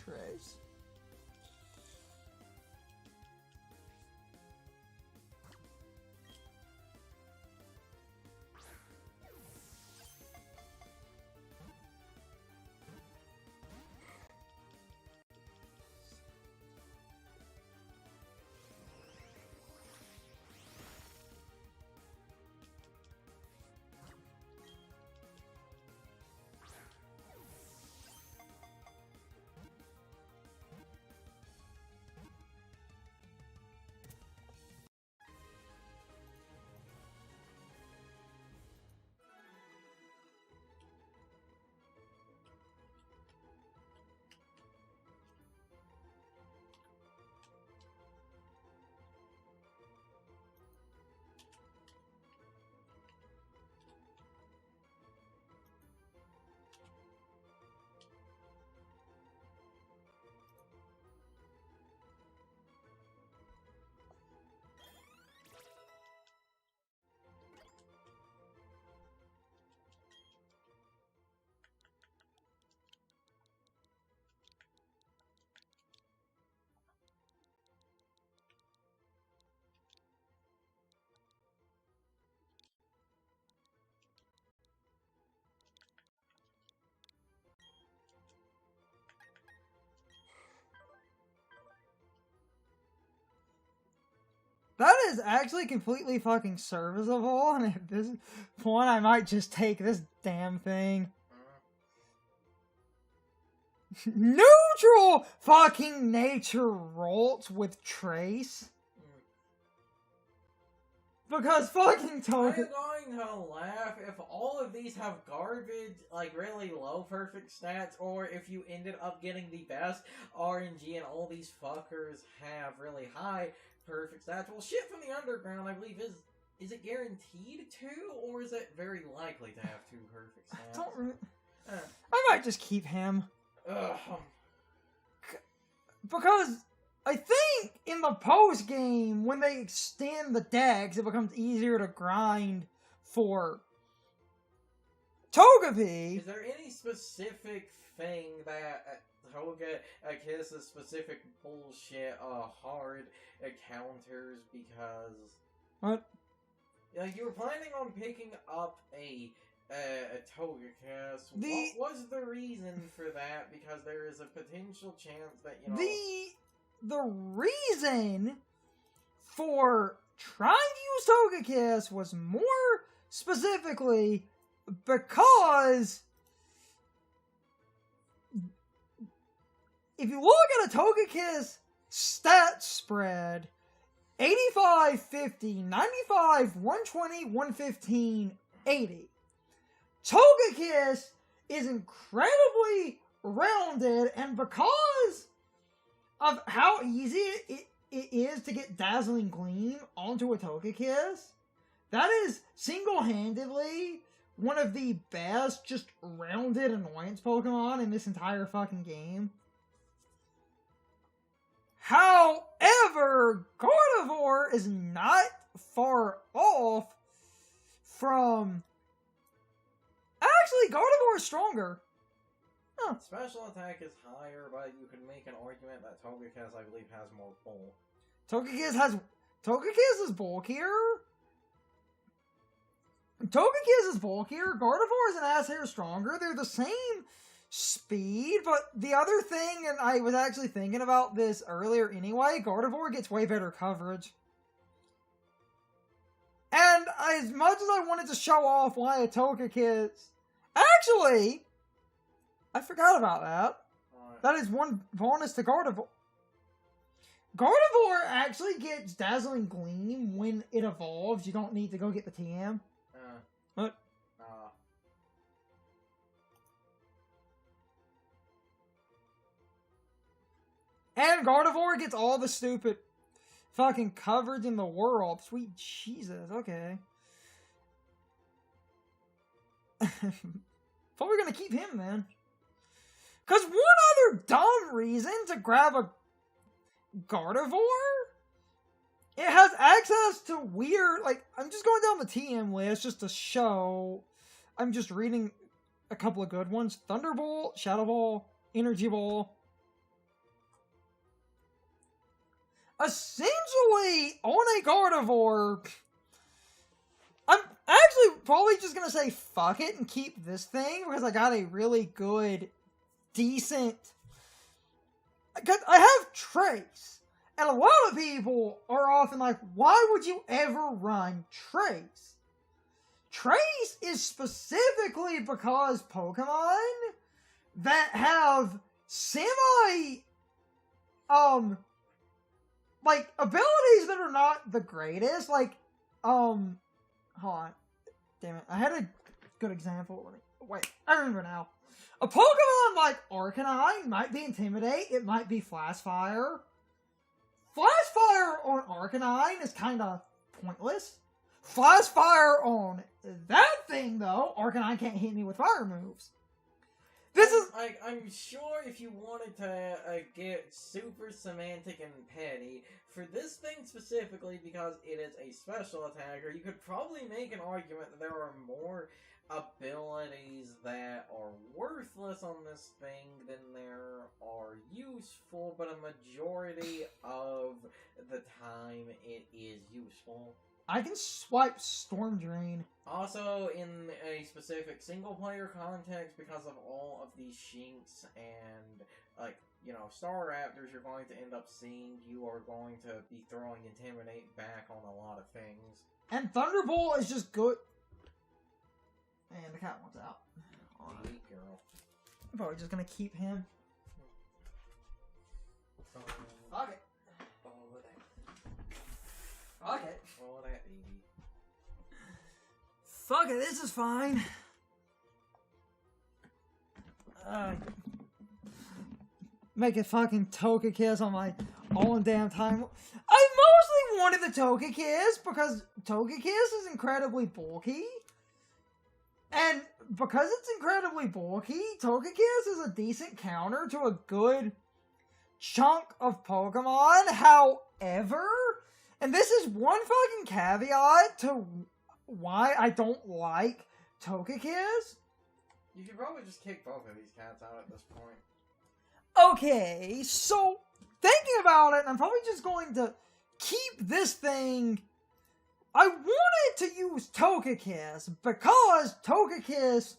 Trace. That is actually completely fucking serviceable, and at this point I might just take this damn thing. Neutral fucking nature rolls with Trace. Because fucking Toga... I'm going to laugh if all of these have garbage, like really low perfect stats, or if you ended up getting the best RNG and all these fuckers have really high perfect stats. Well, shit from the underground, I believe, is it guaranteed to, or is it very likely to have 2 perfect stats? I might just keep him. Ugh. Because I think in the post game, when they extend the decks, it becomes easier to grind for Togepi. Is there any specific thing that Togekiss' specific bullshit hard encounters? Because what? You were planning on picking up a Togekiss. What was the reason for that? Because there is a potential chance that, you know... The reason for trying to use Togekiss was more specifically because if you look at a Togekiss stat spread, 85, 50, 95, 120, 115, 80. Togekiss is incredibly rounded, and because of how easy it is to get Dazzling Gleam onto a Togekiss, that is single-handedly one of the best just rounded annoyance Pokemon in this entire fucking game. However, Gardevoir is not far off from... Actually, Gardevoir is stronger. Huh. Special attack is higher, but you can make an argument that Togekiss, I believe, has more bulk. Togekiss is bulkier. Togekiss is bulkier. Gardevoir is an ass hair stronger. They're the same speed, but the other thing, and I was actually thinking about this earlier anyway, Gardevoir gets way better coverage. And as much as I wanted to show off why a Togekiss... Actually, I forgot about that. Right. That is one bonus to Gardevoir. Gardevoir actually gets Dazzling Gleam when it evolves. You don't need to go get the TM. What? And Gardevoir gets all the stupid fucking coverage in the world. Sweet Jesus, okay. Thought we were gonna keep him then. Because one other dumb reason to grab a Gardevoir, it has access to weird, like, I'm just going down the TM list just to show. I'm just reading a couple of good ones. Thunderbolt, Shadow Ball, Energy Ball, essentially, on a Gardevoir, I'm actually probably just going to say fuck it and keep this thing, because I got a really good, decent... I have Trace, and a lot of people are often like, why would you ever run Trace? Trace is specifically because Pokemon that have like, abilities that are not the greatest, like, hold on, damn it, I had a good example, wait, I remember now. A Pokemon like Arcanine might be Intimidate, it might be Flash Fire. Flash Fire on Arcanine is kinda pointless. Flash Fire on that thing, though, Arcanine can't hit me with fire moves. This is... I'm sure if you wanted to get super semantic and petty, for this thing specifically, because it is a special attacker, you could probably make an argument that there are more abilities that are worthless on this thing than there are useful, but a majority of the time it is useful. I can swipe Storm Drain. Also, in a specific single-player context, because of all of these Shinx and, like, you know, Star Raptors you're going to end up seeing, you are going to be throwing Intimidate back on a lot of things. And Thunderbolt is just good. And the cat wants out. Sweet girl. I'm probably just gonna keep him. Fuck it. Fuck it. Oh, that baby. Fuck it, this is fine. Make a fucking Togekiss on my own damn time. I mostly wanted the Togekiss because Togekiss is incredibly bulky. And because it's incredibly bulky, Togekiss is a decent counter to a good chunk of Pokemon. However, and this is one fucking caveat to why I don't like Togekiss. You should probably just kick both of these cats out at this point. Okay, so thinking about it, I'm probably just going to keep this thing. I wanted to use Togekiss because Togekiss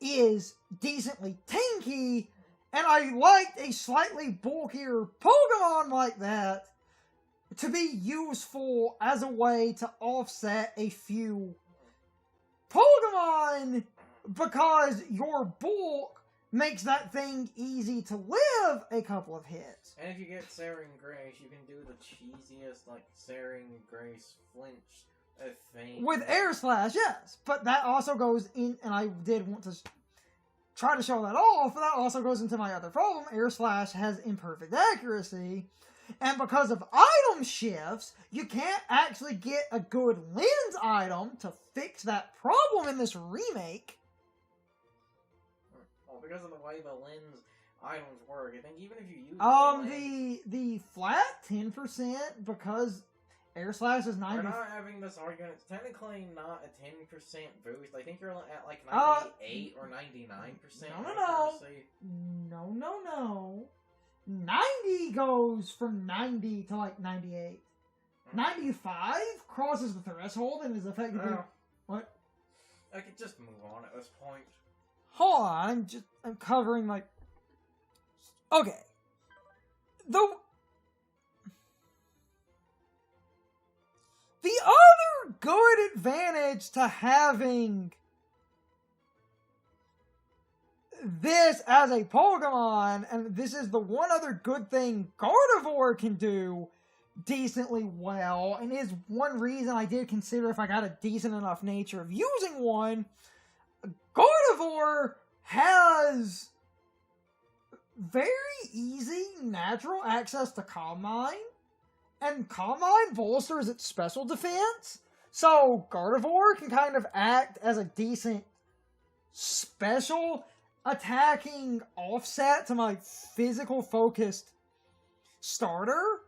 is decently tanky, and I liked a slightly bulkier Pokemon like that to be useful as a way to offset a few Pokemon, because your bulk makes that thing easy to live a couple of hits. And if you get Saring Grace, you can do the cheesiest, like, Saring Grace flinch thing. With Air Slash, yes. But that also goes in, and I did want to try to show that off, but that also goes into my other problem. Air Slash has imperfect accuracy, and because of item shifts, you can't actually get a good lens item to fix that problem in this remake. Well, because of the way the lens items work, I think even if you use the flat 10%, because Air Slash is 90. We're not having this argument. It's technically not a 10% boost. I think you're at like 98 or 99% accuracy. No. 90 goes from 90 to like 98. 95 crosses the threshold and is effectively... What? I could just move on at this point. Hold on, I'm covering my... Okay. The other good advantage to having this as a Pokemon, and this is the one other good thing Gardevoir can do decently well, and is one reason I did consider if I got a decent enough nature of using one, Gardevoir has very easy natural access to Calm Mind, and Calm Mind bolsters its special defense, so Gardevoir can kind of act as a decent special attacking offset to my physical focused starter.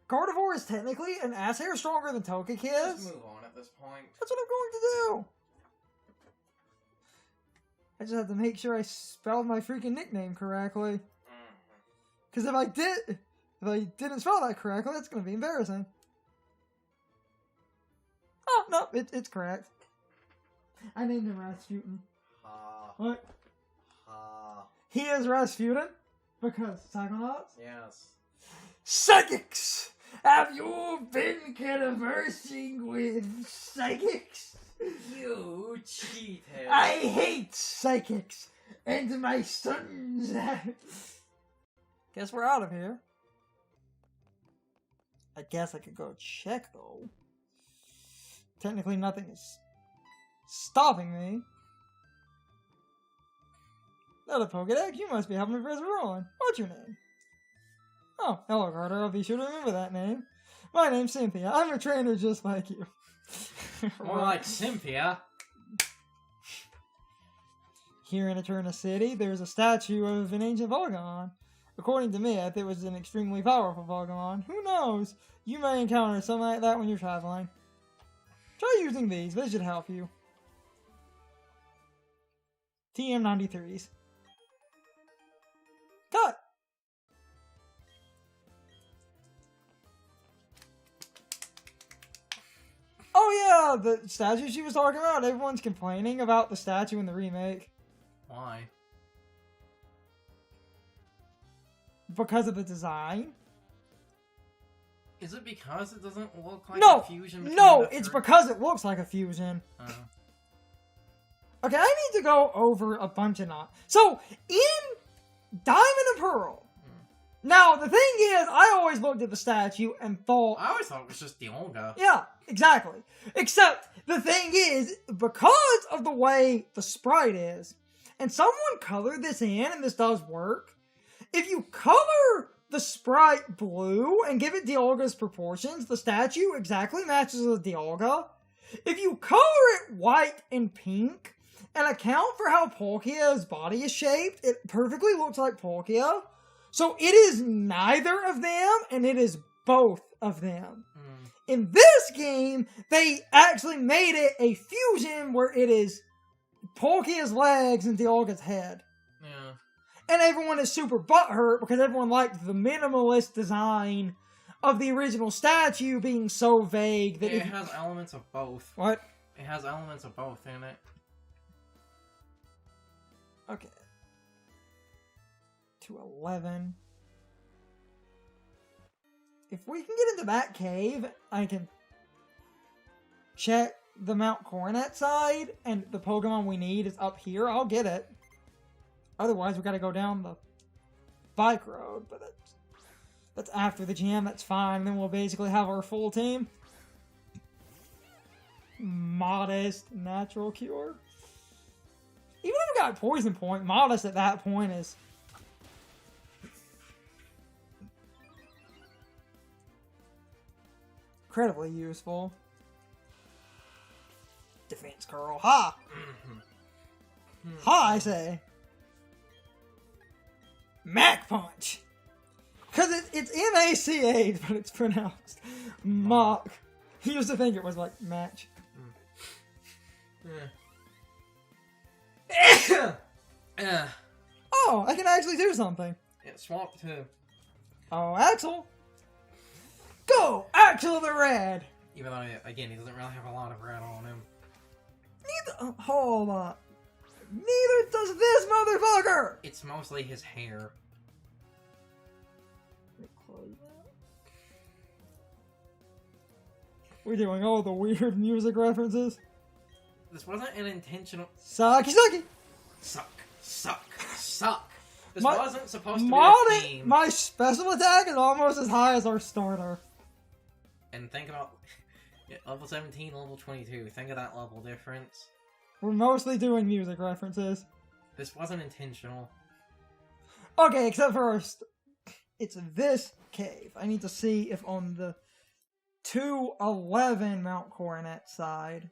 Gardevoir is technically an ass hair stronger than Togekiss. Just move on at this point. That's what I'm going to do. I just have to make sure I spelled my freaking nickname correctly. Because if If I didn't spell that correctly, that's going to be embarrassing. Oh, no, it's correct. I named him Razputin. What? He is Razputin because Psychonauts? Yes. Psychics! Have you been conversing with psychics? You cheated. I hate psychics and my sons. Guess we're out of here. I guess I could go check though. Technically nothing is stopping me. Another Pokédex, you must be helping me press on. What's your name? Oh, hello Carter, I'll be sure to remember that name. My name's Cynthia, I'm a trainer just like you. More like Cynthia. Here in Eterna City, there's a statue of an ancient Pokemon. According to myth, it was an extremely powerful Pokemon. Who knows? You may encounter something like that when you're traveling. Try using these, they should help you. TM93s. Cut! Oh yeah, the statue she was talking about, everyone's complaining about the statue in the remake. Why? Because of the design. Is it because it doesn't look like No! a fusion between No, the it's three? because it looks like a fusion. Okay, I need to go over a bunch of not. So, in Diamond and Pearl. Now, the thing is, I always looked at the statue and thought... I always thought it was just Dialga. Yeah, exactly. Except, the thing is, because of the way the sprite is, and someone colored this in, and this does work, if you color the sprite blue and give it Dialga's proportions, the statue exactly matches the Dialga. If you color it white and pink, and account for how Palkia's body is shaped, it perfectly looks like Palkia. So it is neither of them, and it is both of them. In this game, they actually made it a fusion where it is Palkia's legs and Dialga's head. Yeah. And everyone is super butthurt because everyone liked the minimalist design of the original statue being so vague that it has elements of both. What? It has elements of both in it. Okay. To 11. If we can get into that cave, I can check the Mount Coronet side, and the Pokemon we need is up here. I'll get it. Otherwise, we gotta go down the bike road, but that's after the gym. That's fine. Then we'll basically have our full team. Modest natural cure. Even if we got Poison Point, Modest at that point is... incredibly useful. Defense curl. Ha! Ha, I say. Mac Punch! Because it's M-A-C-H, but it's pronounced Mach. He used to think it was like match. Oh, I can actually do something. Yeah, swap too. Oh, Axel. Go, Axel the Red! Even though, again, he doesn't really have a lot of red on him. Neither, hold on. Neither does this motherfucker! It's mostly his hair. We're doing all the weird music references. This wasn't an intentional... Sucky sucky! Suck, suck, suck! This My- wasn't supposed to be a theme. My special attack is almost as high as our starter. And think about... yeah, level 17, level 22. Think of that level difference. We're mostly doing music references. This wasn't intentional. Okay, except for our... it's this cave. I need to see if on the 211 Mount Coronet side...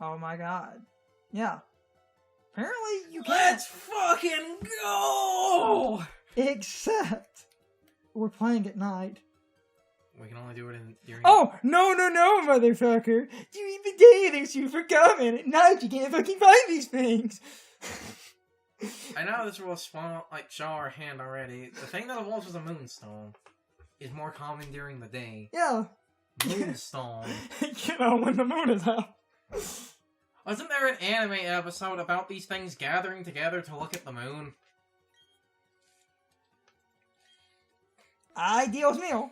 oh my god. Yeah. Apparently you can't. Let's fucking go! Except we're playing at night. We can only do it during... Oh, no, motherfucker. You even day this, you forgot, man. At night you can't fucking find these things. I know this will show our hand already. The thing that evolves as a moonstone is more common during the day. Yeah. Moonstone. You know, when the moon is out. Wasn't there an anime episode about these things gathering together to look at the moon? Ay, Dios mío.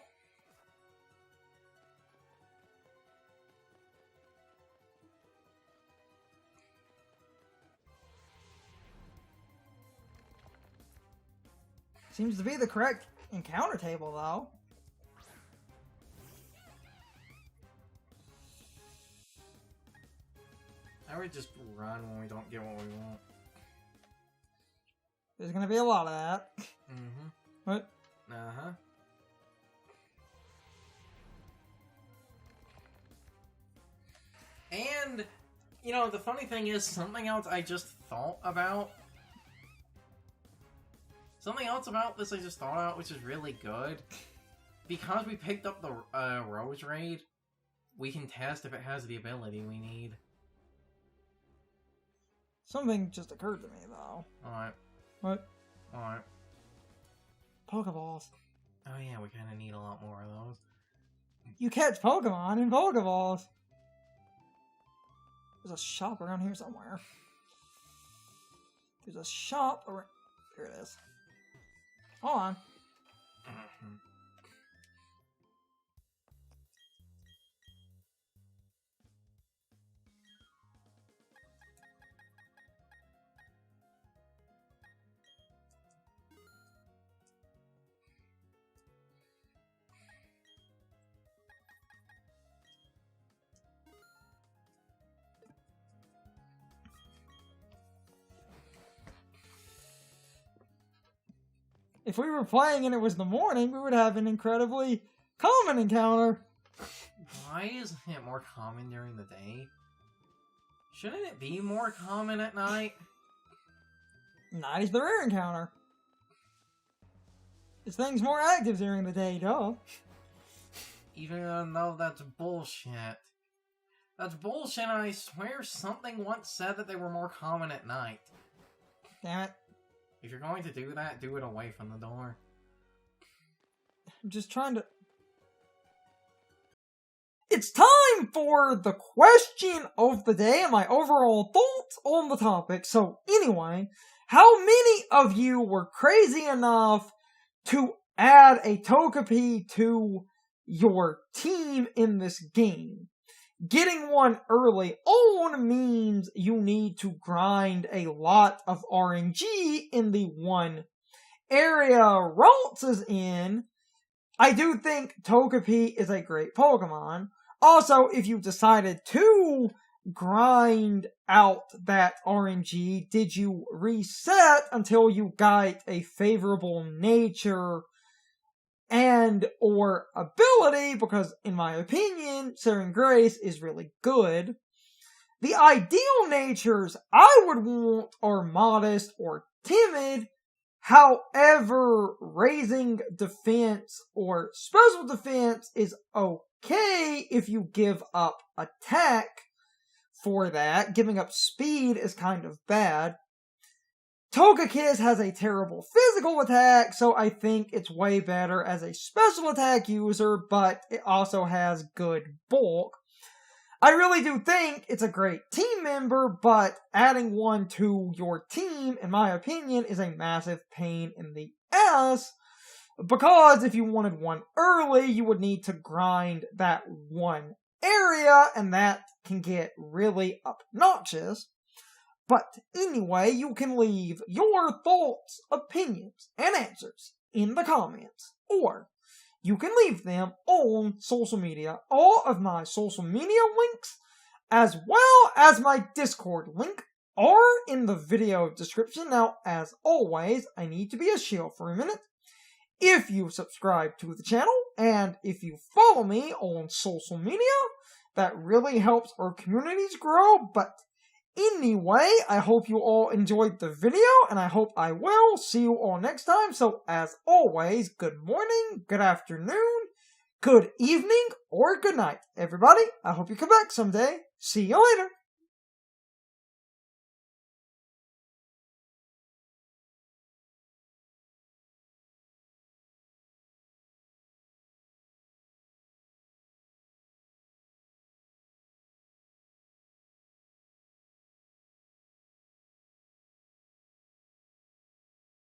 Seems to be the correct encounter table, though. I would just run when we don't get what we want. There's gonna be a lot of that. Mm-hmm. What? Uh-huh. And, you know, the funny thing is, something else I just thought about. Something else about this I just thought about, which is really good. Because we picked up the Rose Raid, we can test if it has the ability we need. Something just occurred to me, though. Alright. What? Alright. Pokeballs. Oh yeah, we kind of need a lot more of those. You catch Pokemon in Pokeballs. There's a shop around here somewhere. There's a shop around... Here it is. Hold on. Mm-hmm. If we were playing and it was the morning, we would have an incredibly common encounter. Why isn't it more common during the day? Shouldn't it be more common at night? Night is the rare encounter. This thing's more active during the day, duh. Even though that's bullshit. That's bullshit, and I swear something once said that they were more common at night. Damn it. If you're going to do that, do it away from the door. I'm just trying to... It's time for the question of the day and my overall thoughts on the topic. So anyway, how many of you were crazy enough to add a Togepi to your team in this game? Getting one early on means you need to grind a lot of RNG in the one area Ralts is in. I do think Togepi is a great Pokemon. Also, if you decided to grind out that RNG, did you reset until you got a favorable nature and or ability? Because in my opinion, Seren Grace is really good. The ideal natures I would want are modest or timid. However, raising defense or special defense is okay if you give up attack for that. Giving up speed is kind of bad. Togekiss has a terrible physical attack, so I think it's way better as a special attack user, but it also has good bulk. I really do think it's a great team member, but adding one to your team, in my opinion, is a massive pain in the ass, because if you wanted one early, you would need to grind that one area, and that can get really obnoxious. But anyway, you can leave your thoughts, opinions, and answers in the comments, or you can leave them on social media. All of my social media links, as well as my Discord link, are in the video description. Now, as always, I need to be a shield for a minute. If you subscribe to the channel, and if you follow me on social media, that really helps our communities grow. But anyway, I hope you all enjoyed the video, and I hope I will see you all next time. So, as always, good morning, good afternoon, good evening, or good night, everybody. I hope you come back someday. See you later.